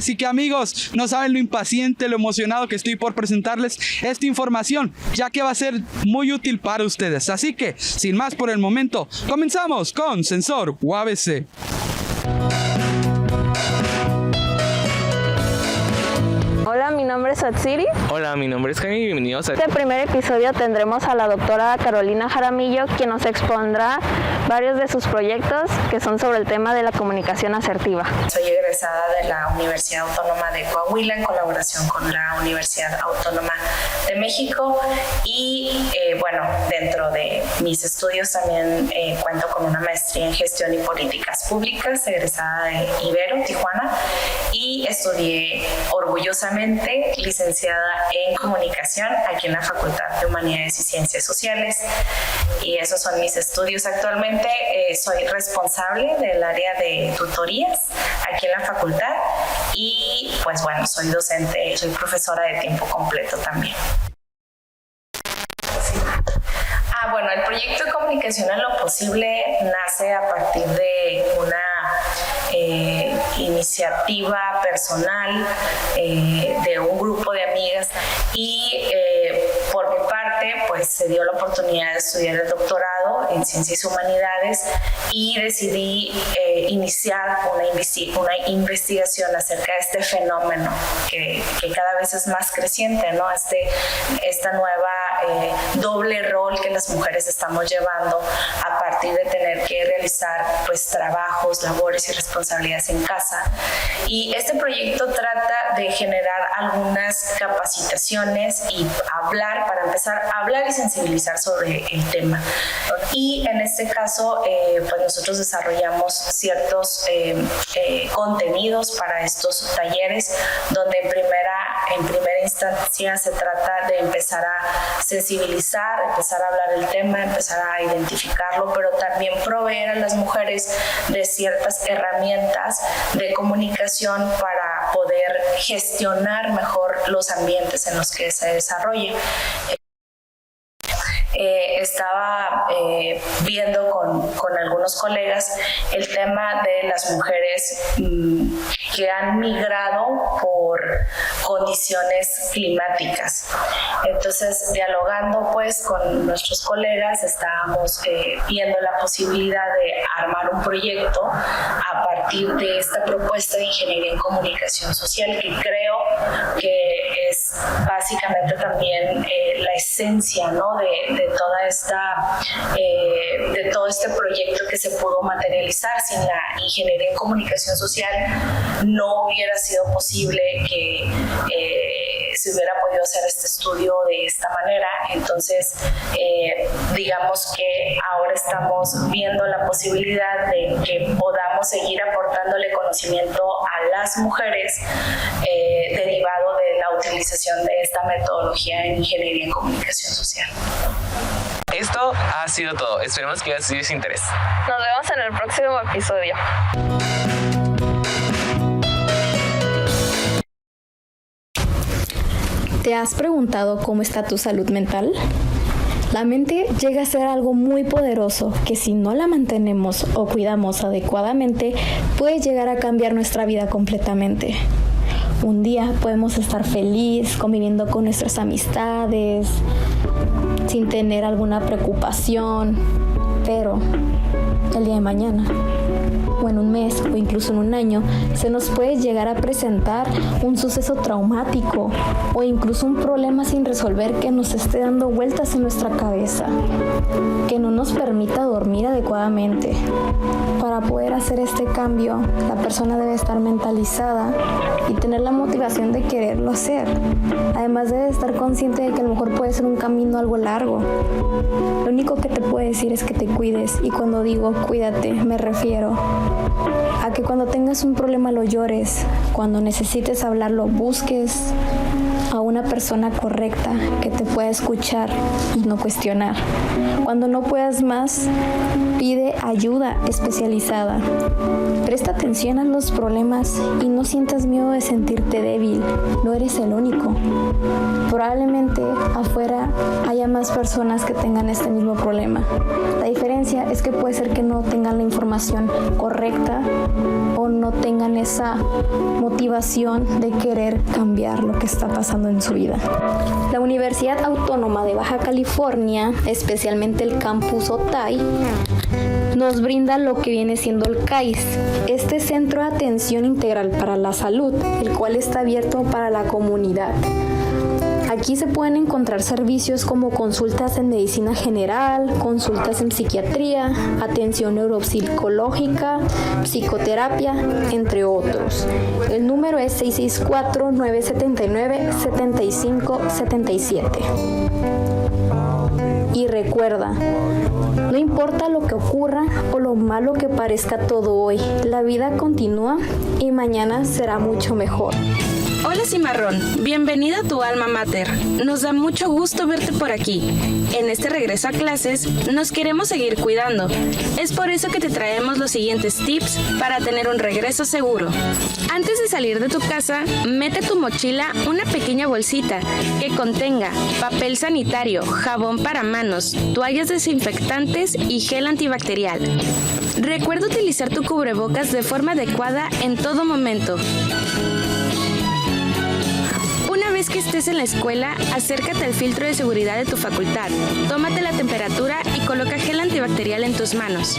Así que amigos, no saben lo impaciente, lo emocionado que estoy por presentarles esta información, ya que va a ser muy útil para ustedes. Así que, sin más por el momento, comenzamos con Sensor UABC. Hola, mi nombre es Atsiri. Hola, mi nombre es Jaime y bienvenidos a este primer episodio tendremos a la doctora Carolina Jaramillo, quien nos expondrá varios de sus proyectos que son sobre el tema de la comunicación asertiva. Soy egresada de la Universidad Autónoma de Coahuila en colaboración con la Universidad Autónoma de México y dentro de mis estudios también cuento con una maestría en gestión y políticas públicas, egresada de Ibero, Tijuana, y estudié orgullosamente licenciada en comunicación aquí en la Facultad de Humanidades y Ciencias Sociales, y esos son mis estudios actualmente. Soy responsable del área de tutorías aquí en la facultad y soy docente, soy profesora de tiempo completo también. El proyecto de comunicación en lo posible nace a partir de una iniciativa personal de un grupo de amigas y por mi parte se dio la oportunidad de estudiar el doctorado en Ciencias y Humanidades y decidí iniciar una investigación acerca de este fenómeno que cada vez es más creciente, ¿no? Esta nueva doble rol que las mujeres estamos llevando a partir de tener que realizar trabajos, labores y responsabilidades en casa. Y este proyecto trata de generar algunas capacitaciones y para empezar a hablar y sensibilizar sobre el tema. Y en este caso, nosotros desarrollamos ciertos contenidos para estos talleres, donde en primera instancia se trata de empezar a sensibilizar, empezar a hablar del tema, empezar a identificarlo, pero también proveer a las mujeres de ciertas herramientas de comunicación para poder gestionar mejor los ambientes en los que se desarrolla. Estaba viendo con algunos colegas el tema de las mujeres que han migrado por condiciones climáticas. Entonces, dialogando con nuestros colegas, estábamos viendo la posibilidad de armar un proyecto a partir de esta propuesta de ingeniería en comunicación social, que creo que es básicamente también la esencia, ¿no? de todo este proyecto que se pudo materializar. Sin la ingeniería en comunicación social no hubiera sido posible que se hubiera podido hacer este estudio de esta manera. Entonces, digamos que ahora estamos viendo la posibilidad de que podamos seguir aportándole conocimiento a las mujeres derivado de la utilización de esta metodología en ingeniería en comunicación social. Esto ha sido todo. Esperemos que haya sido de su interés. Nos vemos en el próximo episodio. ¿Te has preguntado cómo está tu salud mental? La mente llega a ser algo muy poderoso que si no la mantenemos o cuidamos adecuadamente puede llegar a cambiar nuestra vida completamente. Un día podemos estar feliz, conviviendo con nuestras amistades, sin tener alguna preocupación, pero el día de mañana, o en un mes, o incluso en un año, se nos puede llegar a presentar un suceso traumático o incluso un problema sin resolver que nos esté dando vueltas en nuestra cabeza, que no nos permita dormir adecuadamente. Para poder hacer este cambio, la persona debe estar mentalizada y tener la motivación de quererlo hacer. Además debe estar consciente de que a lo mejor puede ser un camino algo largo. Lo único que te puedo decir es que te cuides, y cuando digo cuídate me refiero a que cuando tengas un problema lo llores, cuando necesites hablarlo busques a una persona correcta que te pueda escuchar y no cuestionar. Cuando no puedas más, pide ayuda especializada. Presta atención a los problemas y no sientas miedo de sentirte débil. No eres el único. Probablemente afuera haya más personas que tengan este mismo problema. La diferencia es que puede ser que no tengan la información correcta o no tengan esa motivación de querer cambiar lo que está pasando en su vida. La Universidad Autónoma de Baja California, especialmente el campus Otay, nos brinda lo que viene siendo el CAIS, este Centro de Atención Integral para la Salud, el cual está abierto para la comunidad. Aquí se pueden encontrar servicios como consultas en medicina general, consultas en psiquiatría, atención neuropsicológica, psicoterapia, entre otros. El número es 664-979-7577. Y recuerda, no importa lo que ocurra o lo malo que parezca todo hoy, la vida continúa y mañana será mucho mejor. Hola Cimarrón, bienvenida a tu alma mater. Nos da mucho gusto verte por aquí. En este regreso a clases nos queremos seguir cuidando. Es por eso que te traemos los siguientes tips para tener un regreso seguro. Antes de salir de tu casa, mete tu mochila una pequeña bolsita que contenga papel sanitario, jabón para manos, toallas desinfectantes y gel antibacterial. Recuerda utilizar tu cubrebocas de forma adecuada en todo momento. Una vez que estés en la escuela, acércate al filtro de seguridad de tu facultad, tómate la temperatura y coloca gel antibacterial en tus manos.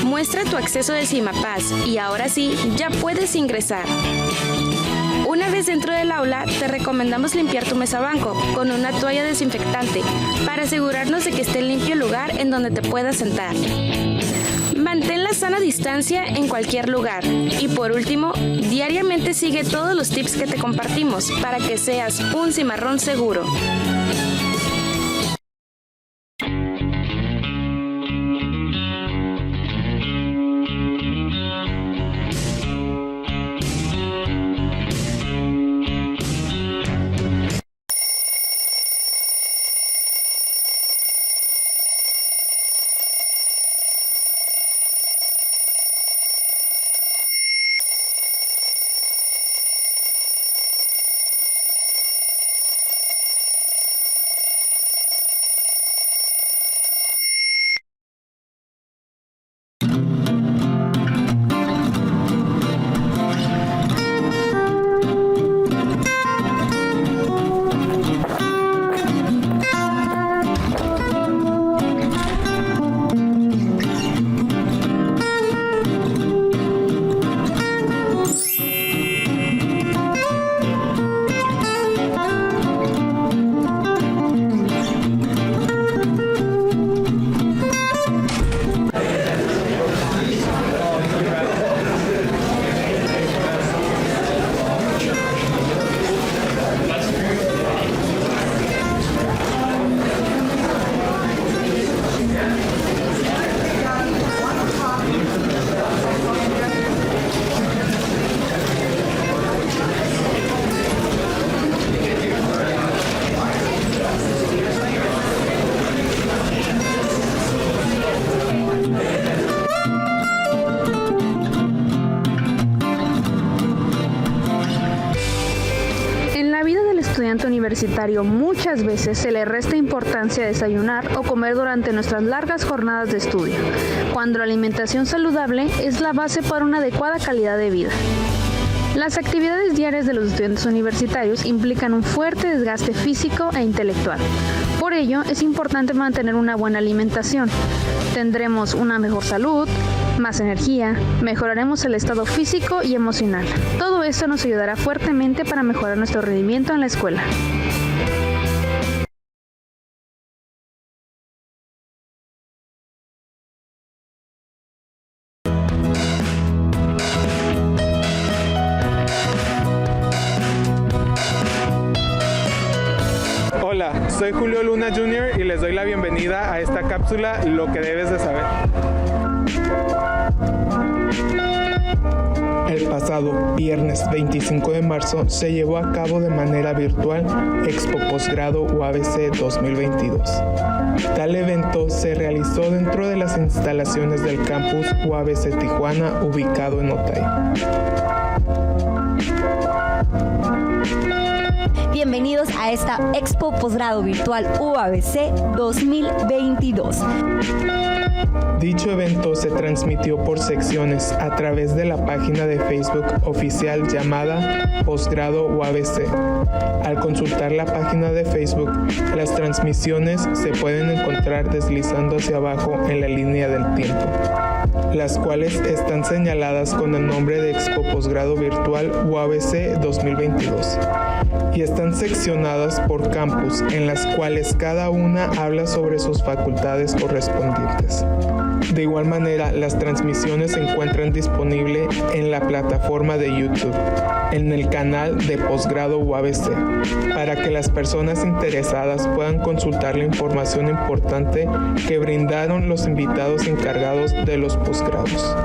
Muestra tu acceso del CIMAPAS y ahora sí, ya puedes ingresar. Una vez dentro del aula, te recomendamos limpiar tu mesa banco con una toalla desinfectante para asegurarnos de que esté limpio el lugar en donde te puedas sentar. Mantén la sana distancia en cualquier lugar. Y por último, diariamente sigue todos los tips que te compartimos para que seas un cimarrón seguro. Universitario muchas veces se le resta importancia a desayunar o comer durante nuestras largas jornadas de estudio, cuando la alimentación saludable es la base para una adecuada calidad de vida. Las actividades diarias de los estudiantes universitarios implican un fuerte desgaste físico e intelectual. Por ello, es importante mantener una buena alimentación. Tendremos una mejor salud, más energía, mejoraremos el estado físico y emocional. Todo esto nos ayudará fuertemente para mejorar nuestro rendimiento en la escuela. Hola, soy Julio Luna Jr. y les doy la bienvenida a esta cápsula Lo que debes de saber. El pasado viernes 25 de marzo se llevó a cabo de manera virtual Expo Posgrado UABC 2022. Tal evento se realizó dentro de las instalaciones del campus UABC Tijuana, ubicado en Otay. Bienvenidos a esta Expo Posgrado Virtual UABC 2022. Dicho evento se transmitió por secciones a través de la página de Facebook oficial llamada Posgrado UABC. Al consultar la página de Facebook, las transmisiones se pueden encontrar deslizando hacia abajo en la línea del tiempo, las cuales están señaladas con el nombre de Expo Posgrado Virtual UABC 2022 y están seccionadas por campus, en las cuales cada una habla sobre sus facultades correspondientes. De igual manera, las transmisiones se encuentran disponibles en la plataforma de YouTube, en el canal de Posgrado UABC, para que las personas interesadas puedan consultar la información importante que brindaron los invitados encargados de los posgrados.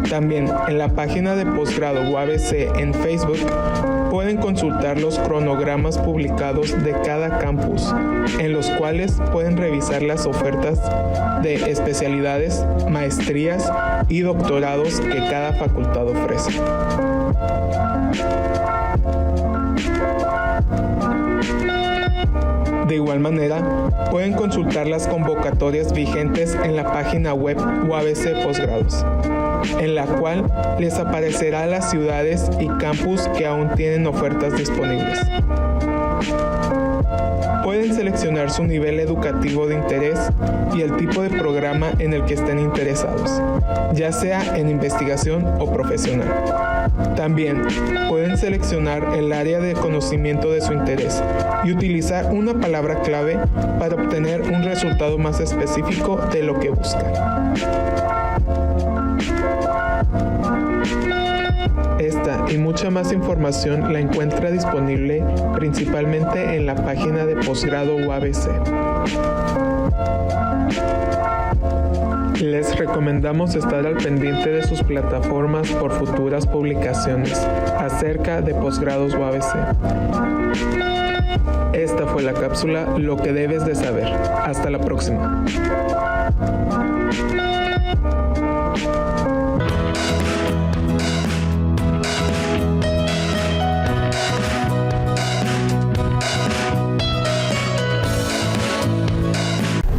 También en la página de Posgrado UABC en Facebook pueden consultar los cronogramas publicados de cada campus, en los cuales pueden revisar las ofertas de especialidades, maestrías y doctorados que cada facultad ofrece. De igual manera, pueden consultar las convocatorias vigentes en la página web UABC Posgrados, en la cual les aparecerá las ciudades y campus que aún tienen ofertas disponibles. Pueden seleccionar su nivel educativo de interés y el tipo de programa en el que estén interesados, ya sea en investigación o profesional. También pueden seleccionar el área de conocimiento de su interés y utilizar una palabra clave para obtener un resultado más específico de lo que buscan. Esta y mucha más información la encuentra disponible principalmente en la página de Posgrado UABC. Les recomendamos estar al pendiente de sus plataformas por futuras publicaciones acerca de posgrados UABC. Esta fue la cápsula Lo que debes de saber. Hasta la próxima.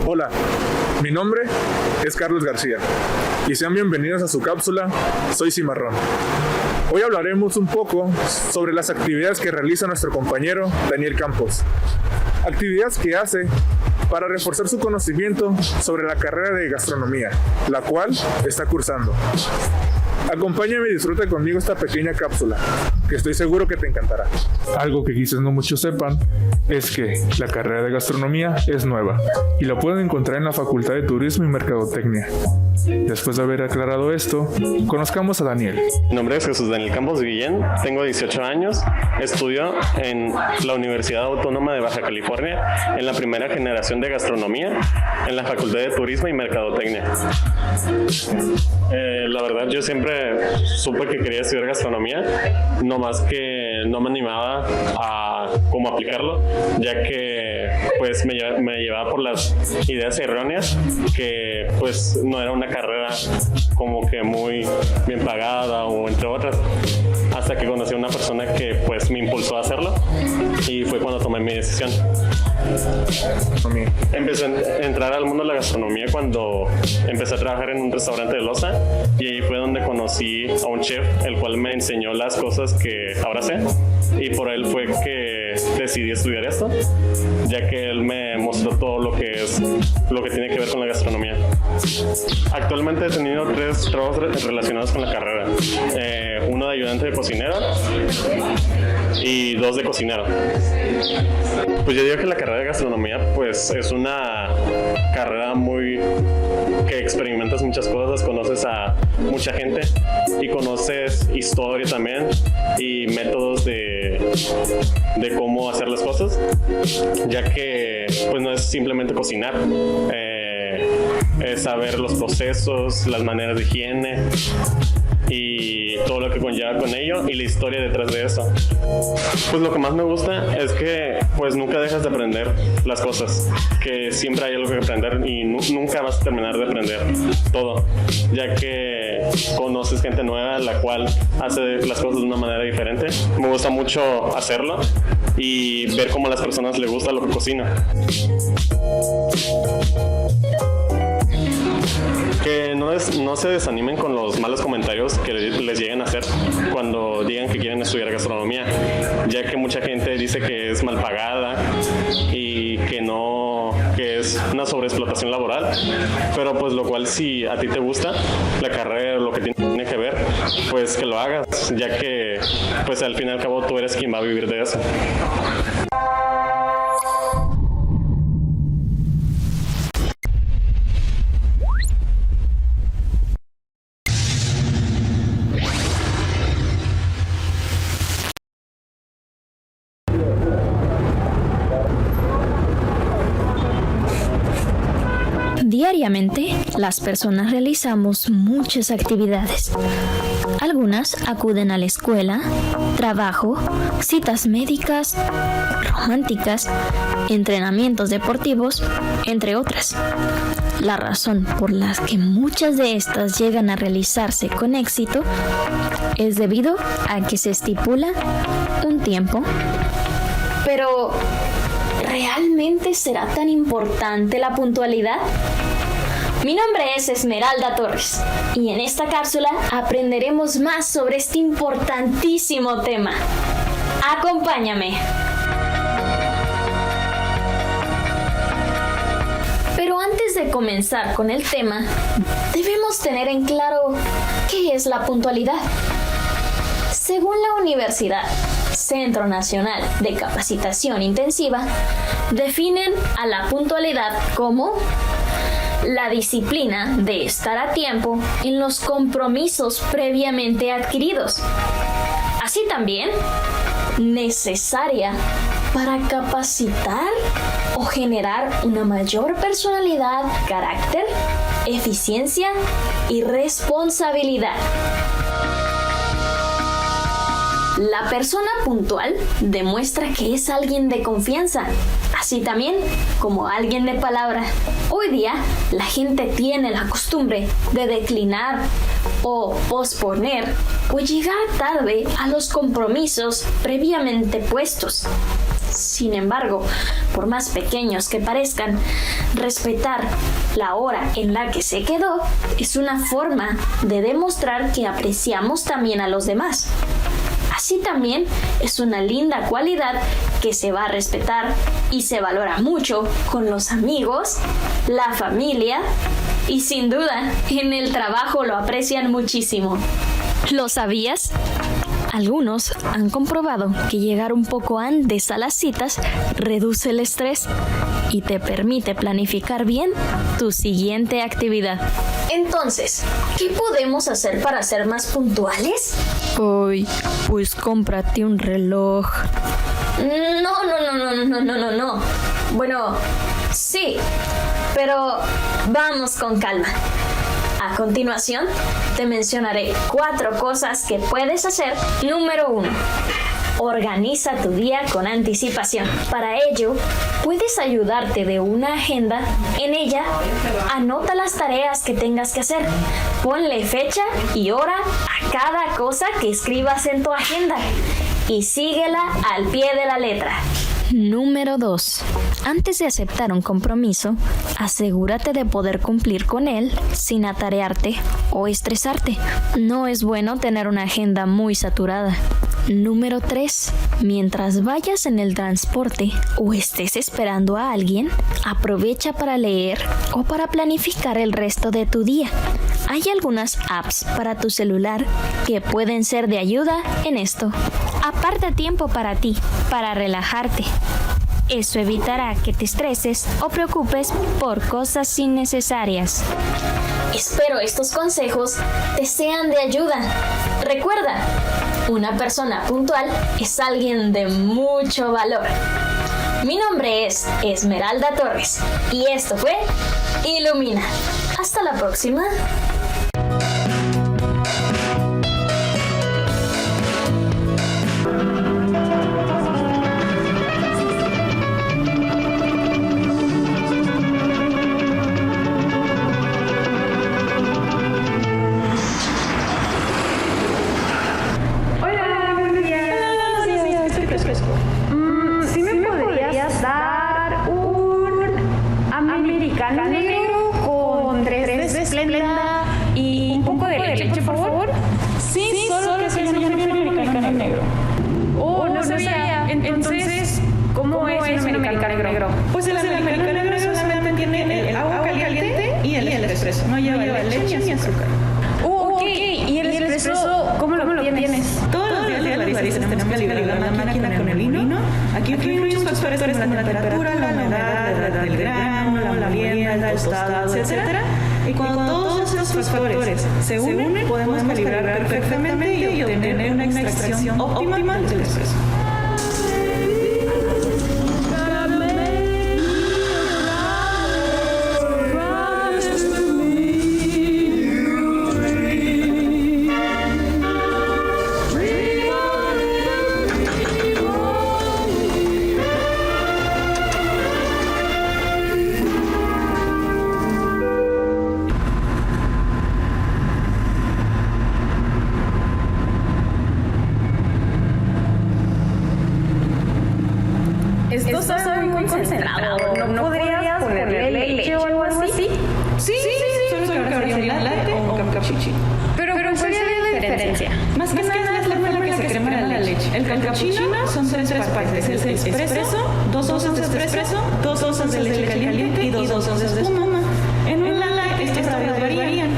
Hola, mi nombre es Carlos García y sean bienvenidos a su cápsula Soy Cimarrón. Hoy hablaremos un poco sobre las actividades que realiza nuestro compañero Daniel Campos. Actividades que hace para reforzar su conocimiento sobre la carrera de gastronomía, la cual está cursando. Acompáñame y disfruta conmigo esta pequeña cápsula, que estoy seguro que te encantará. Algo que quizás no muchos sepan es que la carrera de gastronomía es nueva y la pueden encontrar en la Facultad de Turismo y Mercadotecnia. Después de haber aclarado esto, conozcamos a Daniel. Mi nombre es Jesús Daniel Campos Guillén, tengo 18 años, estudio en la Universidad Autónoma de Baja California en la primera generación de gastronomía en la Facultad de Turismo y Mercadotecnia. La verdad, yo siempre supe que quería estudiar gastronomía, no más que no me animaba a cómo aplicarlo, ya que pues me llevaba por las ideas erróneas que pues no era una carrera como que muy bien pagada o entre otras, hasta que conocí a una persona que pues me impulsó a hacerlo y fue cuando tomé mi decisión. Empecé a entrar al mundo de la gastronomía cuando empecé a trabajar en un restaurante de Loza y ahí fue donde conocí a un chef el cual me enseñó las cosas que ahora sé y por él fue que decidí estudiar esto, ya que él me mostró todo lo que tiene que ver con la gastronomía. Actualmente he tenido 3 trabajos relacionados con la carrera, uno de ayudante de cocinero y 2 de cocinero. Pues yo digo que la carrera de gastronomía pues es una carrera que experimentas muchas cosas, conoces a mucha gente y conoces historia también y métodos de cómo hacer las cosas, ya que pues no es simplemente cocinar. saber los procesos, las maneras de higiene y todo lo que conlleva con ello y la historia detrás de eso. Pues lo que más me gusta es que pues nunca dejas de aprender las cosas, que siempre hay algo que aprender y nunca vas a terminar de aprender todo, ya que conoces gente nueva la cual hace las cosas de una manera diferente. Me gusta mucho hacerlo y ver cómo a las personas les gusta lo que cocina. Que no se desanimen con los malos comentarios que les lleguen a hacer cuando digan que quieren estudiar gastronomía, ya que mucha gente dice que es mal pagada y que es una sobreexplotación laboral, pero pues lo cual si a ti te gusta la carrera o lo que tiene que ver, pues que lo hagas, ya que pues al fin y al cabo tú eres quien va a vivir de eso. Diariamente, las personas realizamos muchas actividades. Algunas acuden a la escuela, trabajo, citas médicas, románticas, entrenamientos deportivos, entre otras. La razón por la que muchas de estas llegan a realizarse con éxito es debido a que se estipula un tiempo. Pero, ¿realmente será tan importante la puntualidad? Mi nombre es Esmeralda Torres y en esta cápsula aprenderemos más sobre este importantísimo tema. Acompáñame. Pero antes de comenzar con el tema, debemos tener en claro qué es la puntualidad. Según la Universidad Centro Nacional de Capacitación Intensiva, definen a la puntualidad como la disciplina de estar a tiempo en los compromisos previamente adquiridos. Así también, necesaria para capacitar o generar una mayor personalidad, carácter, eficiencia y responsabilidad. La persona puntual demuestra que es alguien de confianza, así también como alguien de palabra. Hoy día, la gente tiene la costumbre de declinar o posponer o llegar tarde a los compromisos previamente puestos. Sin embargo, por más pequeños que parezcan, respetar la hora en la que se quedó es una forma de demostrar que apreciamos también a los demás. Así también es una linda cualidad que se va a respetar y se valora mucho con los amigos, la familia y sin duda en el trabajo lo aprecian muchísimo. ¿Lo sabías? Algunos han comprobado que llegar un poco antes a las citas reduce el estrés y te permite planificar bien tu siguiente actividad. Entonces, ¿qué podemos hacer para ser más puntuales? Ay, pues cómprate un reloj. No. Bueno, sí, pero vamos con calma. A continuación, te mencionaré 4 cosas que puedes hacer. Número 1. Organiza tu día con anticipación. Para ello, puedes ayudarte de una agenda. En ella, anota las tareas que tengas que hacer. Ponle fecha y hora a cada cosa que escribas en tu agenda y síguela al pie de la letra. Número 2. Antes de aceptar un compromiso, asegúrate de poder cumplir con él sin atarearte o estresarte. No es bueno tener una agenda muy saturada. Número 3. Mientras vayas en el transporte o estés esperando a alguien, aprovecha para leer o para planificar el resto de tu día. Hay algunas apps para tu celular que pueden ser de ayuda en esto. Aparta tiempo para ti, para relajarte. Eso evitará que te estreses o preocupes por cosas innecesarias. Espero estos consejos te sean de ayuda. Recuerda, una persona puntual es alguien de mucho valor. Mi nombre es Esmeralda Torres y esto fue Ilumina. Hasta la próxima. Negro con tres de Splenda y un poco de leche, por favor. Sí, solo que se llama americano negro. Oh, no sabía. Entonces, ¿cómo es un americano negro? Pues el americano negro solamente tiene el agua caliente y el espresso. No lleva leche ni azúcar. Ok. ¿Y el espresso cómo lo obtienes? Todos los días tenemos que calibrar la máquina con el vino. Aquí influyen muchos factores como la temperatura, la humedad, la edad del grano, la molienda, el tostado, etc. Y cuando todos estos factores se unen, podemos calibrar perfectamente y obtener una extracción óptima del espresso. Esto está muy concentrado. ¿No podrías ponerle leche o algo así? Sí, solo que habría un latte o un cappuccino. Pero ¿cuál sería la diferencia? Más que nada es la forma en la que se crema la leche. El cappuccino son tres partes. Es el espresso, 2 onzas de espresso, 2 onzas de leche caliente y 2 onzas de espuma. En un latte estos radios varían.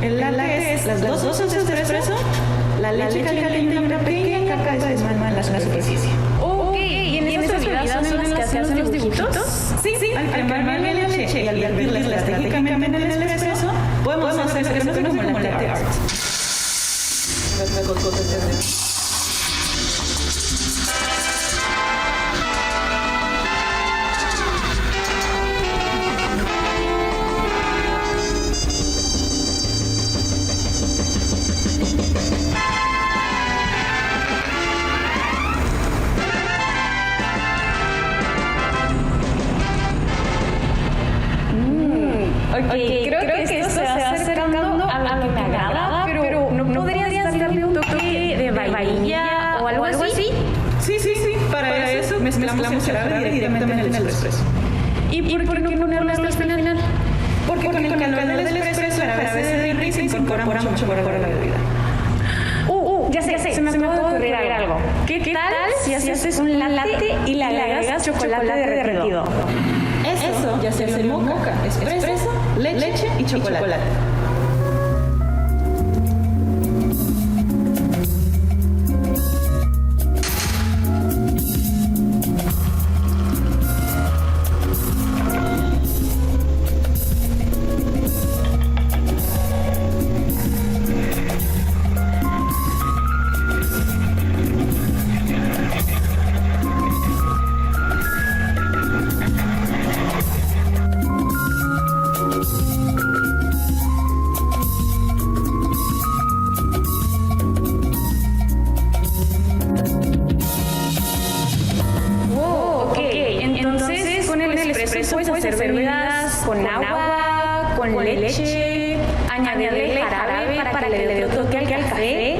El latte es las 2 onzas de espresso, la leche caliente y una pequeña capa de espuma en la superficie. ¿Y en esas bebidas son en las que hacen los dibujitos? Sí, al cremarle la leche y al vertirla estratégicamente en el espresso, podemos hacer lo que se conoce como latte art. Creo que esto se va acercando a lo que me agrada, pero ¿no podrías darle un toque de vainilla o algo así? Sí. Para eso mezclamos el jarabe directamente en el espresso. ¿Y por qué no ponerlo hasta el final? Porque con el calor del espresso, el jarabe se derrite y se incorpora mucho mejor a la bebida. Ya sé, se me acaba de ocurrir algo. ¿Qué tal si haces un latte y le agregas chocolate derretido? Eso ya sería un mocha, espresso, leche y chocolate. Puedes hacer bebidas con agua, con leche, añadirle jarabe para que le dé otro toque al café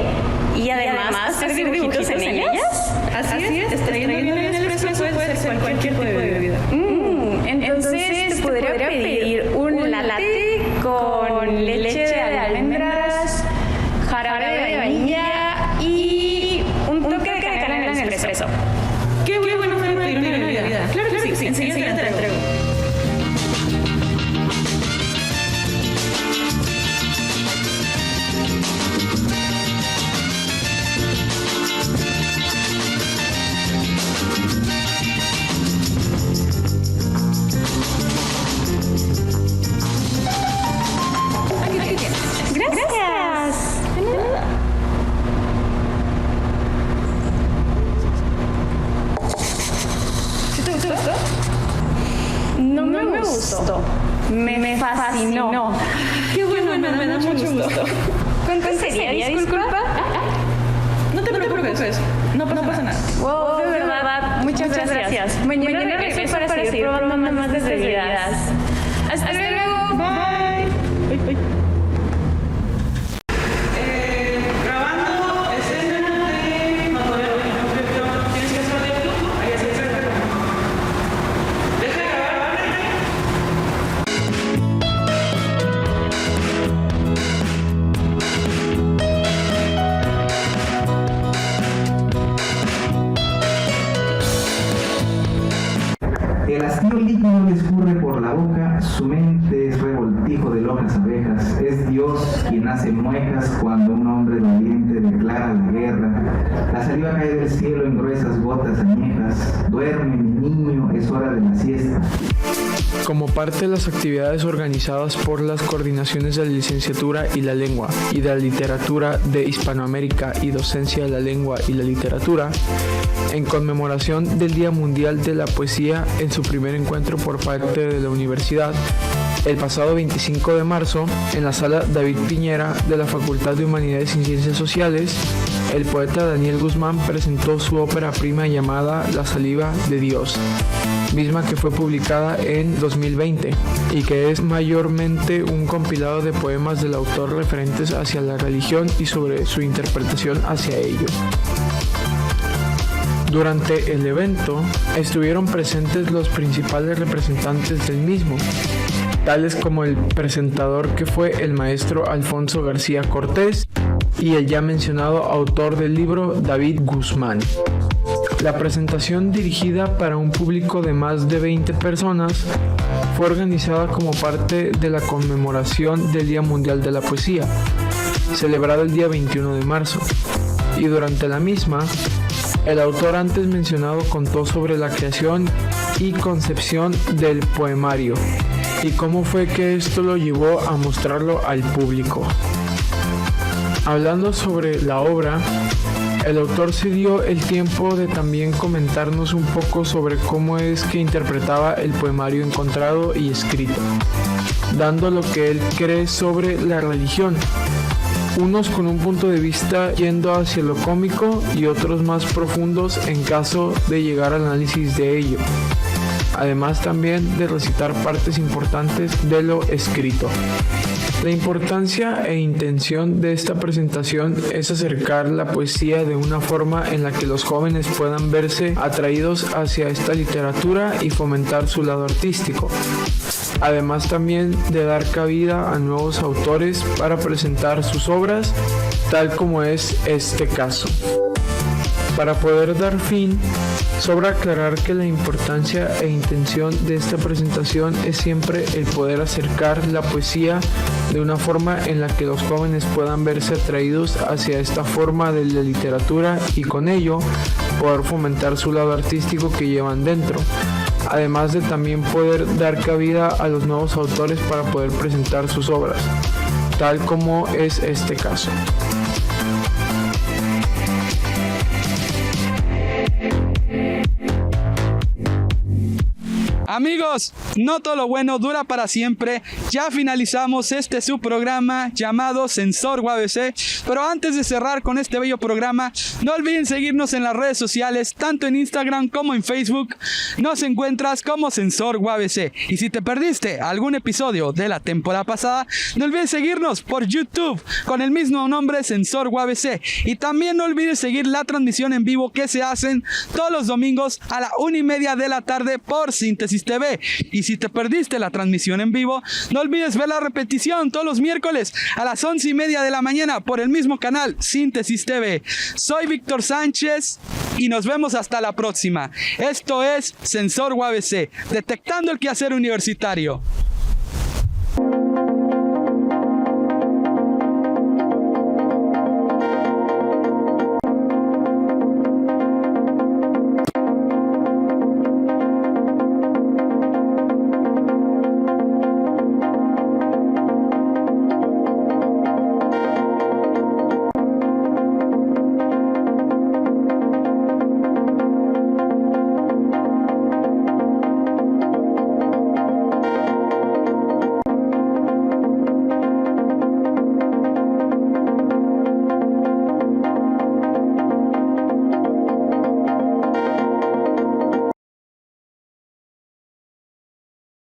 y además hacer dibujitos en ellas. Así es, extrayendo bien el espresso puede ser cualquier tipo de bebida. Entonces te podría pedir un latte con leche de almendras, jarabe de vainilla y un toque de canela en el espresso. Qué bueno pedir una bebida. Claro que sí, enseguida te la entrego. Me fascinó. Qué bueno, me da mucho gusto. ¿Cuánto sería? Disculpa. No te preocupes, no pasa nada. Wow, de verdad, muchas gracias. Mañana regreso para seguir probando más desde bebidas. Hasta luego. Bye. Grabando escena de tienes que hacer de tú. Ahí así se deja de grabar, El hastío líquido le escurre por la boca, su mente es revoltijo de locas abejas, es Dios quien hace muecas cuando un hombre doliente declara la guerra, la saliva cae del cielo en gruesas gotas añejas, duerme mi niño, es hora de la siesta. Como parte de las actividades organizadas por las coordinaciones de la licenciatura y la lengua y de la literatura de Hispanoamérica y docencia de la lengua y la literatura, en conmemoración del Día Mundial de la Poesía en su primer encuentro por parte de la universidad, el pasado 25 de marzo, en la sala David Piñera de la Facultad de Humanidades y Ciencias Sociales, el poeta Daniel Guzmán presentó su ópera prima llamada La saliva de Dios, misma que fue publicada en 2020 y que es mayormente un compilado de poemas del autor referentes hacia la religión y sobre su interpretación hacia ello. Durante el evento estuvieron presentes los principales representantes del mismo, tales como el presentador que fue el maestro Alfonso García Cortés y el ya mencionado autor del libro David Guzmán. La presentación, dirigida para un público de más de 20 personas, fue organizada como parte de la conmemoración del Día Mundial de la Poesía, celebrado el día 21 de marzo, y durante la misma, el autor antes mencionado contó sobre la creación y concepción del poemario y cómo fue que esto lo llevó a mostrarlo al público. Hablando sobre la obra, el autor se dio el tiempo de también comentarnos un poco sobre cómo es que interpretaba el poemario encontrado y escrito, dando lo que él cree sobre la religión, unos con un punto de vista yendo hacia lo cómico y otros más profundos en caso de llegar al análisis de ello, además también de recitar partes importantes de lo escrito. La importancia e intención de esta presentación es acercar la poesía de una forma en la que los jóvenes puedan verse atraídos hacia esta literatura y fomentar su lado artístico, además también de dar cabida a nuevos autores para presentar sus obras, tal como es este caso. Para poder dar fin, sobra aclarar que la importancia e intención de esta presentación es siempre el poder acercar la poesía de una forma en la que los jóvenes puedan verse atraídos hacia esta forma de la literatura y con ello poder fomentar su lado artístico que llevan dentro, además de también poder dar cabida a los nuevos autores para poder presentar sus obras, tal como es este caso. Amigos, no todo lo bueno dura para siempre. Ya finalizamos su programa llamado Sensor UABC. Pero antes de cerrar con este bello programa, no olviden seguirnos en las redes sociales, tanto en Instagram como en Facebook. Nos encuentras como Sensor UABC. Y si te perdiste algún episodio de la temporada pasada, no olvides seguirnos por YouTube con el mismo nombre, Sensor UABC. Y también no olvides seguir la transmisión en vivo que se hacen todos los domingos a la 1:30 de la tarde por Síntesis TV. Y si te perdiste la transmisión en vivo, no olvides ver la repetición todos los miércoles a las 11:30 de la mañana por el mismo canal Síntesis TV. Soy Víctor Sánchez y nos vemos hasta la próxima. Esto es Sensor UABC, detectando el quehacer universitario.